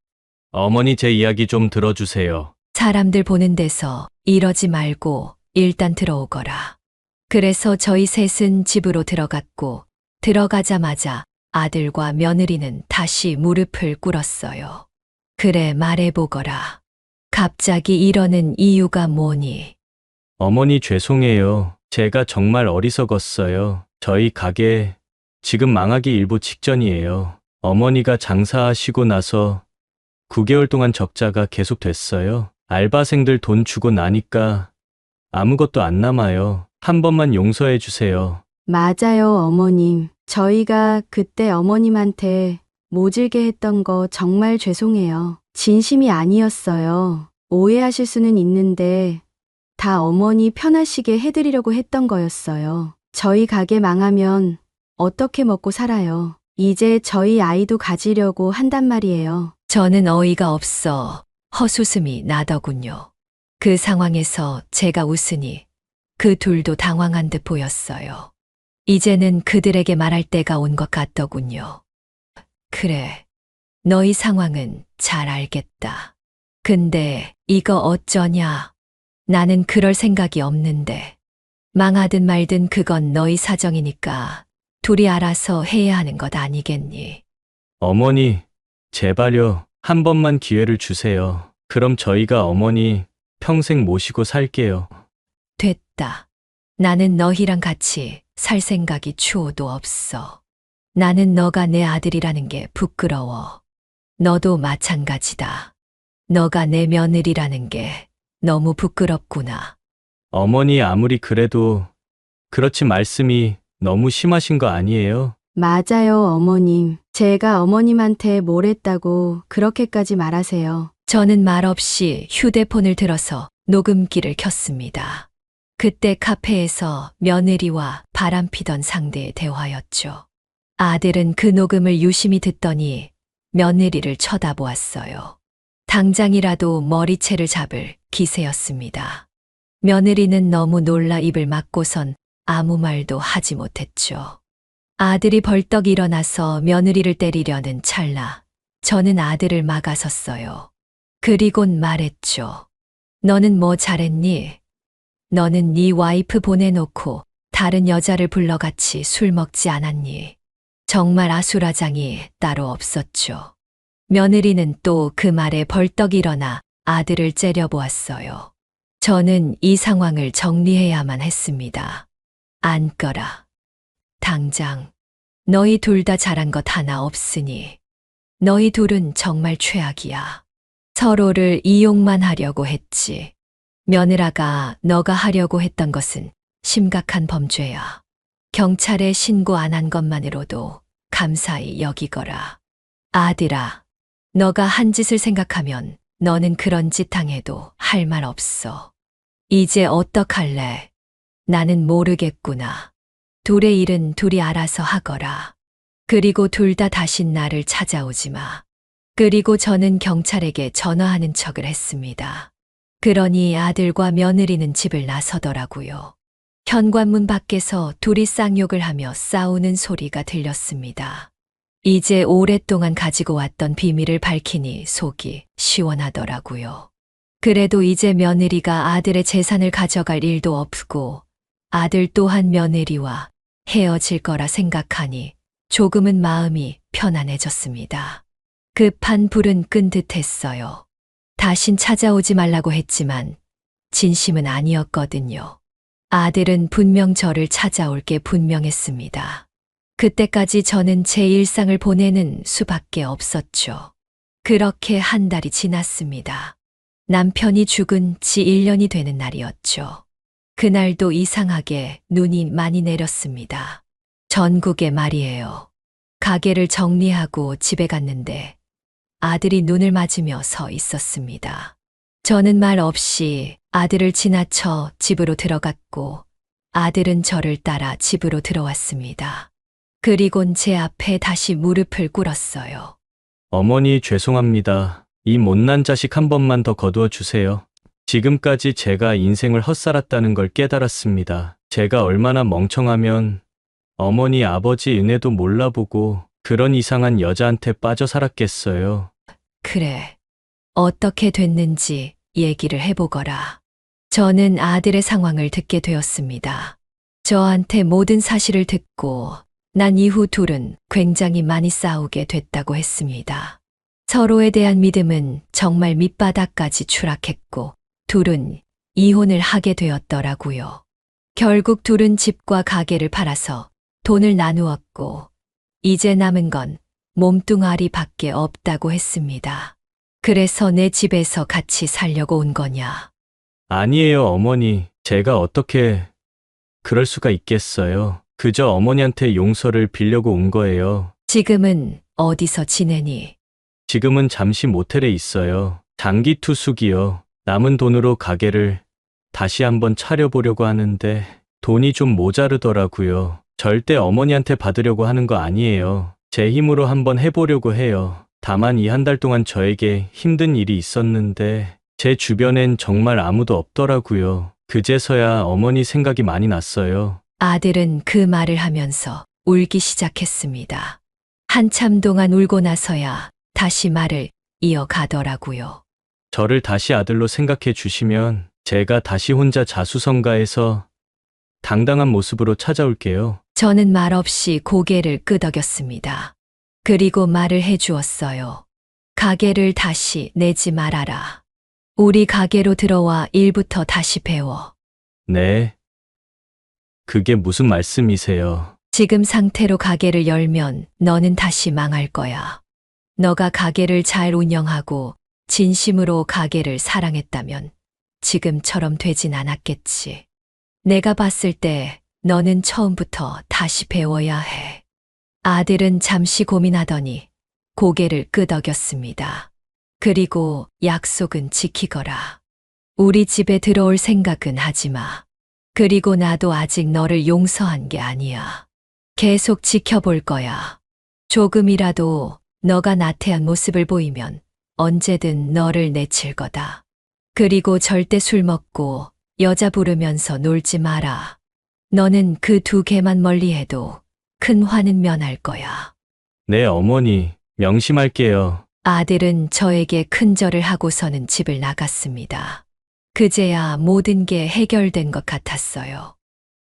어머니 제 이야기 좀 들어주세요. 사람들 보는 데서 이러지 말고 일단 들어오거라. 그래서 저희 셋은 집으로 들어갔고 들어가자마자 아들과 며느리는 다시 무릎을 꿇었어요. 그래 말해보거라. 갑자기 이러는 이유가 뭐니? 어머니 죄송해요. 제가 정말 어리석었어요. 저희 가게 지금 망하기 일보 직전이에요. 어머니가 장사하시고 나서 9개월 동안 적자가 계속됐어요. 알바생들 돈 주고 나니까 아무것도 안 남아요. 한 번만 용서해 주세요. 맞아요, 어머님. 저희가 그때 어머님한테 모질게 했던 거 정말 죄송해요. 진심이 아니었어요. 오해하실 수는 있는데 다 어머니 편하시게 해드리려고 했던 거였어요. 저희 가게 망하면 어떻게 먹고 살아요? 이제 저희 아이도 가지려고 한단 말이에요. 저는 어이가 없어 헛웃음이 나더군요. 그 상황에서 제가 웃으니 그 둘도 당황한 듯 보였어요. 이제는 그들에게 말할 때가 온 것 같더군요. 그래, 너희 상황은 잘 알겠다. 근데 이거 어쩌냐? 나는 그럴 생각이 없는데. 망하든 말든 그건 너희 사정이니까 둘이 알아서 해야 하는 것 아니겠니? 어머니, 제발요. 한 번만 기회를 주세요. 그럼 저희가 어머니 평생 모시고 살게요. 됐다. 나는 너희랑 같이 살 생각이 추호도 없어. 나는 너가 내 아들이라는 게 부끄러워. 너도 마찬가지다. 너가 내 며느리라는 게 너무 부끄럽구나. 어머니 아무리 그래도 그렇지 말씀이 너무 심하신 거 아니에요? 맞아요, 어머님. 제가 어머님한테 뭘 했다고 그렇게까지 말하세요. 저는 말없이 휴대폰을 들어서 녹음기를 켰습니다. 그때 카페에서 며느리와 바람피던 상대의 대화였죠. 아들은 그 녹음을 유심히 듣더니 며느리를 쳐다보았어요. 당장이라도 머리채를 잡을 기세였습니다. 며느리는 너무 놀라 입을 막고선 아무 말도 하지 못했죠. 아들이 벌떡 일어나서 며느리를 때리려는 찰나 저는 아들을 막아섰어요. 그리곤 말했죠. 너는 뭐 잘했니? 너는 네 와이프 보내놓고 다른 여자를 불러 같이 술 먹지 않았니? 정말 아수라장이 따로 없었죠. 며느리는 또 그 말에 벌떡 일어나 아들을 째려보았어요. 저는 이 상황을 정리해야만 했습니다. 앉거라. 당장. 너희 둘 다 잘한 것 하나 없으니. 너희 둘은 정말 최악이야. 서로를 이용만 하려고 했지. 며느라가 너가 하려고 했던 것은 심각한 범죄야. 경찰에 신고 안 한 것만으로도 감사히 여기거라. 아들아, 너가 한 짓을 생각하면 너는 그런 짓 당해도 할 말 없어. 이제 어떡할래? 나는 모르겠구나. 둘의 일은 둘이 알아서 하거라. 그리고 둘 다 다신 나를 찾아오지 마. 그리고 저는 경찰에게 전화하는 척을 했습니다. 그러니 아들과 며느리는 집을 나서더라고요. 현관문 밖에서 둘이 쌍욕을 하며 싸우는 소리가 들렸습니다. 이제 오랫동안 가지고 왔던 비밀을 밝히니 속이 시원하더라고요. 그래도 이제 며느리가 아들의 재산을 가져갈 일도 없고 아들 또한 며느리와 헤어질 거라 생각하니 조금은 마음이 편안해졌습니다. 급한 불은 끈 듯했어요. 다신 찾아오지 말라고 했지만 진심은 아니었거든요. 아들은 분명 저를 찾아올 게 분명했습니다. 그때까지 저는 제 일상을 보내는 수밖에 없었죠. 그렇게 한 달이 지났습니다. 남편이 죽은 지 1년이 되는 날이었죠. 그날도 이상하게 눈이 많이 내렸습니다. 전국에 말이에요. 가게를 정리하고 집에 갔는데 아들이 눈을 맞으며 서 있었습니다. 저는 말 없이 아들을 지나쳐 집으로 들어갔고 아들은 저를 따라 집으로 들어왔습니다. 그리곤 제 앞에 다시 무릎을 꿇었어요. 어머니 죄송합니다. 이 못난 자식 한 번만 더 거두어 주세요. 지금까지 제가 인생을 헛살았다는 걸 깨달았습니다. 제가 얼마나 멍청하면 어머니 아버지 은혜도 몰라보고 그런 이상한 여자한테 빠져 살았겠어요. 그래. 어떻게 됐는지 얘기를 해보거라. 저는 아들의 상황을 듣게 되었습니다. 저한테 모든 사실을 듣고 난 이후 둘은 굉장히 많이 싸우게 됐다고 했습니다. 서로에 대한 믿음은 정말 밑바닥까지 추락했고 둘은 이혼을 하게 되었더라고요. 결국 둘은 집과 가게를 팔아서 돈을 나누었고 이제 남은 건 몸뚱아리밖에 없다고 했습니다. 그래서 내 집에서 같이 살려고 온 거냐? 아니에요, 어머니. 제가 어떻게 그럴 수가 있겠어요. 그저 어머니한테 용서를 빌려고 온 거예요. 지금은 어디서 지내니? 지금은 잠시 모텔에 있어요. 장기 투숙이요. 남은 돈으로 가게를 다시 한번 차려보려고 하는데 돈이 좀 모자르더라고요. 절대 어머니한테 받으려고 하는 거 아니에요. 제 힘으로 한번 해보려고 해요. 다만 이 한 달 동안 저에게 힘든 일이 있었는데 제 주변엔 정말 아무도 없더라고요. 그제서야 어머니 생각이 많이 났어요. 아들은 그 말을 하면서 울기 시작했습니다. 한참 동안 울고 나서야 다시 말을 이어가더라고요. 저를 다시 아들로 생각해 주시면 제가 다시 혼자 자수성가해서 당당한 모습으로 찾아올게요. 저는 말없이 고개를 끄덕였습니다. 그리고 말을 해주었어요. 가게를 다시 내지 말아라. 우리 가게로 들어와 일부터 다시 배워. 네. 그게 무슨 말씀이세요? 지금 상태로 가게를 열면 너는 다시 망할 거야. 너가 가게를 잘 운영하고 진심으로 가게를 사랑했다면 지금처럼 되진 않았겠지. 내가 봤을 때 너는 처음부터 다시 배워야 해. 아들은 잠시 고민하더니 고개를 끄덕였습니다. 그리고 약속은 지키거라. 우리 집에 들어올 생각은 하지 마. 그리고 나도 아직 너를 용서한 게 아니야. 계속 지켜볼 거야. 조금이라도 너가 나태한 모습을 보이면 언제든 너를 내칠 거다. 그리고 절대 술 먹고 여자 부르면서 놀지 마라. 너는 그 두 개만 멀리해도 큰 화는 면할 거야. 네, 어머니. 명심할게요. 아들은 저에게 큰절을 하고서는 집을 나갔습니다. 그제야 모든 게 해결된 것 같았어요.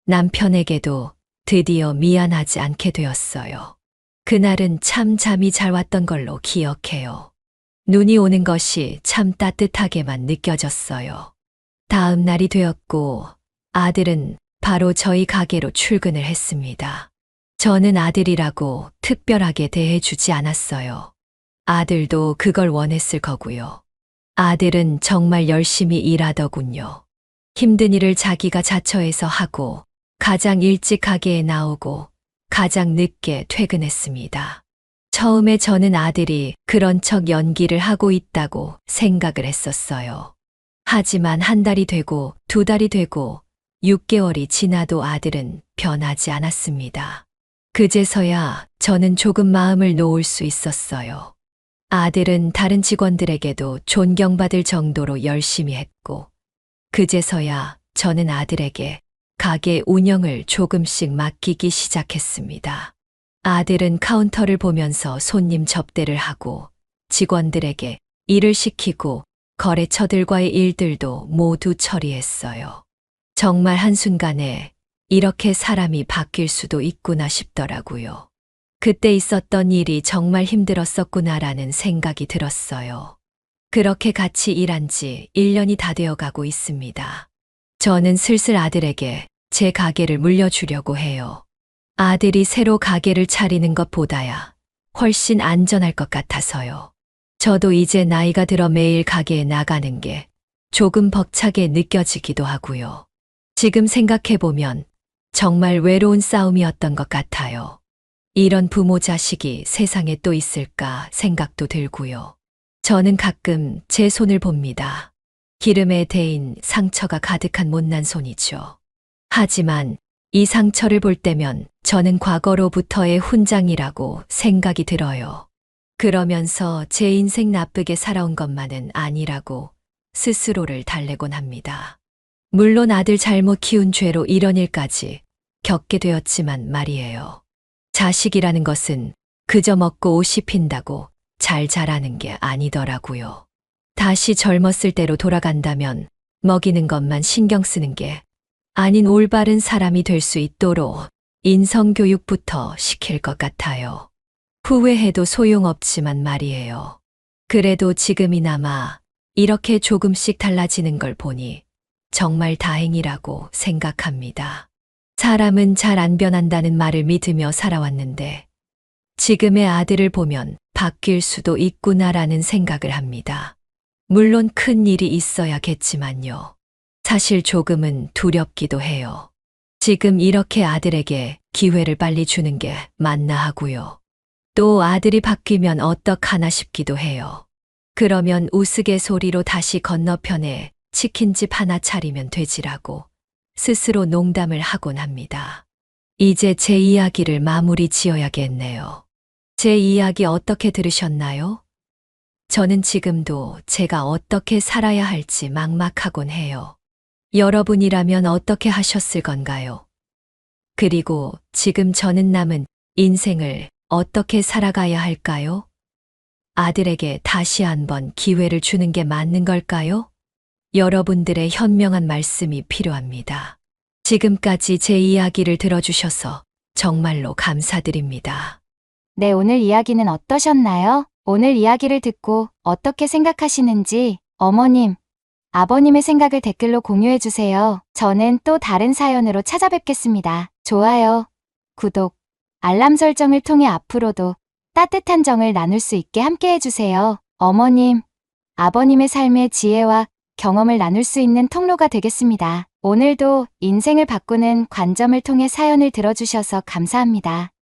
남편에게도 드디어 미안하지 않게 되었어요. 그날은 참 잠이 잘 왔던 걸로 기억해요. 눈이 오는 것이 참 따뜻하게만 느껴졌어요. 다음 날이 되었고 아들은 바로 저희 가게로 출근을 했습니다. 저는 아들이라고 특별하게 대해주지 않았어요. 아들도 그걸 원했을 거고요. 아들은 정말 열심히 일하더군요. 힘든 일을 자기가 자처해서 하고 가장 일찍 가게에 나오고 가장 늦게 퇴근했습니다. 처음에 저는 아들이 그런 척 연기를 하고 있다고 생각을 했었어요. 하지만 한 달이 되고 두 달이 되고 6개월이 지나도 아들은 변하지 않았습니다. 그제서야 저는 조금 마음을 놓을 수 있었어요. 아들은 다른 직원들에게도 존경받을 정도로 열심히 했고, 그제서야 저는 아들에게 가게 운영을 조금씩 맡기기 시작했습니다. 아들은 카운터를 보면서 손님 접대를 하고 직원들에게 일을 시키고 거래처들과의 일들도 모두 처리했어요. 정말 한순간에 이렇게 사람이 바뀔 수도 있구나 싶더라고요. 그때 있었던 일이 정말 힘들었었구나라는 생각이 들었어요. 그렇게 같이 일한 지 1년이 다 되어 가고 있습니다. 저는 슬슬 아들에게 제 가게를 물려주려고 해요. 아들이 새로 가게를 차리는 것보다야 훨씬 안전할 것 같아서요. 저도 이제 나이가 들어 매일 가게에 나가는 게 조금 벅차게 느껴지기도 하고요. 지금 생각해보면 정말 외로운 싸움이었던 것 같아요. 이런 부모 자식이 세상에 또 있을까 생각도 들고요. 저는 가끔 제 손을 봅니다. 기름에 데인 상처가 가득한 못난 손이죠. 하지만 이 상처를 볼 때면 저는 과거로부터의 훈장이라고 생각이 들어요. 그러면서 제 인생 나쁘게 살아온 것만은 아니라고 스스로를 달래곤 합니다. 물론 아들 잘못 키운 죄로 이런 일까지 겪게 되었지만 말이에요. 자식이라는 것은 그저 먹고 옷이 핀다고 잘 자라는 게 아니더라고요. 다시 젊었을 때로 돌아간다면 먹이는 것만 신경 쓰는 게 아닌 올바른 사람이 될 수 있도록 인성교육부터 시킬 것 같아요. 후회해도 소용없지만 말이에요. 그래도 지금이나마 이렇게 조금씩 달라지는 걸 보니 정말 다행이라고 생각합니다. 사람은 잘 안 변한다는 말을 믿으며 살아왔는데 지금의 아들을 보면 바뀔 수도 있구나라는 생각을 합니다. 물론 큰 일이 있어야겠지만요. 사실 조금은 두렵기도 해요. 지금 이렇게 아들에게 기회를 빨리 주는 게 맞나 하고요. 또 아들이 바뀌면 어떡하나 싶기도 해요. 그러면 우스갯소리로 다시 건너편에 치킨집 하나 차리면 되지라고 스스로 농담을 하곤 합니다. 이제 제 이야기를 마무리 지어야겠네요. 제 이야기 어떻게 들으셨나요? 저는 지금도 제가 어떻게 살아야 할지 막막하곤 해요. 여러분이라면 어떻게 하셨을 건가요? 그리고 지금 저는 남은 인생을 어떻게 살아가야 할까요? 아들에게 다시 한번 기회를 주는 게 맞는 걸까요? 여러분들의 현명한 말씀이 필요합니다. 지금까지 제 이야기를 들어주셔서 정말로 감사드립니다. 네, 오늘 이야기는 어떠셨나요? 오늘 이야기를 듣고 어떻게 생각하시는지 어머님, 아버님의 생각을 댓글로 공유해주세요. 저는 또 다른 사연으로 찾아뵙겠습니다. 좋아요, 구독, 알람 설정을 통해 앞으로도 따뜻한 정을 나눌 수 있게 함께 해주세요. 어머님, 아버님의 삶의 지혜와 경험을 나눌 수 있는 통로가 되겠습니다. 오늘도 인생을 바꾸는 관점을 통해 사연을 들어주셔서 감사합니다.